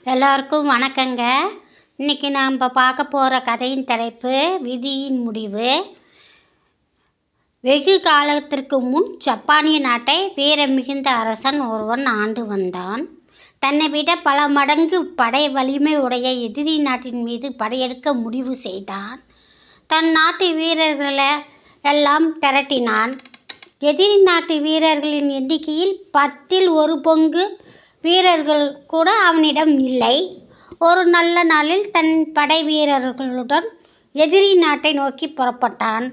எல்லாருக்கும் வணக்கங்க. இன்றைக்கி நாம் பார்க்க போகிற கதையின் தலைப்பு விதியின் முடிவு. வெகு காலத்திற்கு முன் ஜப்பானிய நாட்டை வீரம் மிகுந்த அரசன் ஒருவன் ஆண்டு வந்தான். தன்னை விட பல மடங்கு படை வலிமை உடைய எதிரி நாட்டின் மீது படையெடுக்க முடிவு செய்தான். தன் நாட்டு வீரர்களை எல்லாம் திரட்டினான். எதிரி நாட்டு வீரர்களின் எண்ணிக்கையில் 10ல் 1 பங்கு வீரர்கள் கூட அவனிடம் இல்லை. ஒரு நல்ல நாளில் தன் படை வீரர்களுடன் எதிரி நாட்டை நோக்கி புறப்பட்டான்.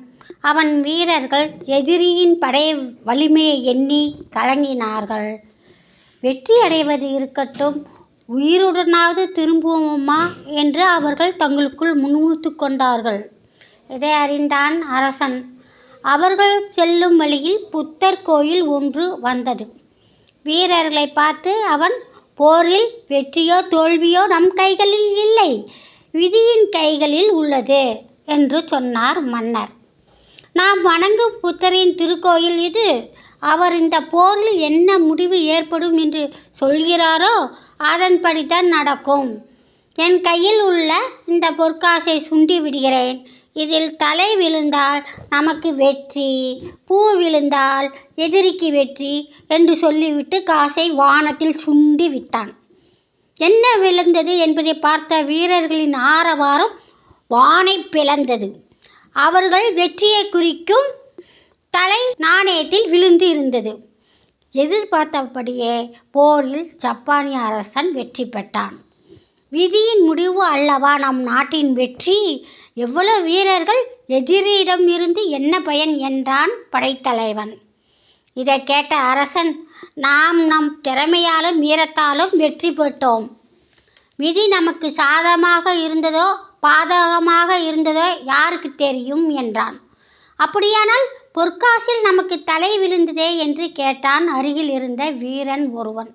அவன் வீரர்கள் எதிரியின் படை வலிமையை எண்ணி கலங்கினார்கள். வெற்றி அடைவது இருக்கட்டும், உயிருடனாவது திரும்புவோமா என்று அவர்கள் தங்களுக்குள் முணுமுணுத்து கொண்டார்கள். இதை அறிந்தான் அரசன். அவர்கள் செல்லும் வழியில் புத்தர் கோயில் ஒன்று வந்தது. வீரர்களை பார்த்து அவன், போரில் வெற்றியோ தோல்வியோ நம் கைகளில் இல்லை, விதியின் கைகளில் உள்ளது என்று சொன்னார் மன்னர். நாம் வணங்கும் புத்தரின் திருக்கோயில் இது. அவர் இந்த போரில் என்ன முடிவு ஏற்படும் என்று சொல்கிறாரோ அதன்படிதான் நடக்கும். என் கையில் உள்ள இந்த பொற்காசை சுண்டி விடுகிறேன். இதில் தலை விழுந்தால் நமக்கு வெற்றி, பூ விழுந்தால் எதிரிக்கு வெற்றி என்று சொல்லிவிட்டு காசை வானத்தில் சுண்டி விட்டான். என்ன விழுந்தது என்பதை பார்த்த வீரர்களின் ஆரவாரம் வானை பிளந்தது. அவர்கள் வெற்றியை குறிக்கும் தலை நாணயத்தில் விழுந்து இருந்தது. எதிர்பார்த்தபடியே போரில் ஜப்பானிய அரசன் வெற்றி பெற்றான். விதியின் முடிவு அல்லவா நம் நாட்டின் வெற்றி. எவ்வளவு வீரர்கள் எதிரியிடம் இருந்து என்ன பயன் என்றான் படைத்தலைவன். இதை கேட்ட அரசன், நாம் நம் திறமையாலும் வீரத்தாலும் வெற்றி பெற்றோம். விதி நமக்கு சாதகமாக இருந்ததோ பாதகமாக இருந்ததோ யாருக்கு தெரியும் என்றான். அப்படியானால் பொற்காசில் நமக்கு தலை விழுந்ததே என்று கேட்டான் அருகில் இருந்த வீரன் ஒருவன்.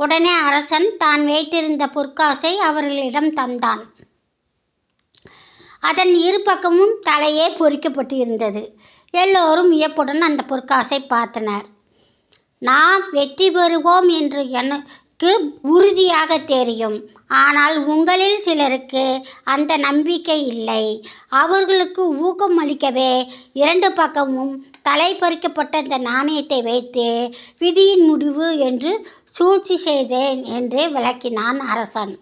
உடனே அரசன் தான் வைத்திருந்த பொற்காசை அவர்களிடம் தந்தான். அதன் இரு பக்கமும் தலையே பொறிக்கப்பட்டு இருந்தது. எல்லோரும் வியப்புடன் அந்த பொற்காசை பார்த்தனர். நாம் வெற்றி பெறுவோம் என்று எனக்கு உறுதியாக தெரியும். ஆனால் உங்களில் சிலருக்கு அந்த நம்பிக்கை இல்லை. அவர்களுக்கு ஊக்கம் அளிக்கவே 2 பக்கமும் தலை பறிக்கப்பட்ட இந்த நாணயத்தை வைத்து விதியின் முடிவு என்று சூழ்ச்சி செய்தேன் என்று விளக்கினான் அரசன்.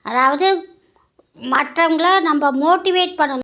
அதாவது மற்றவங்கள நம்ம மோட்டிவேட் பண்ணணும்.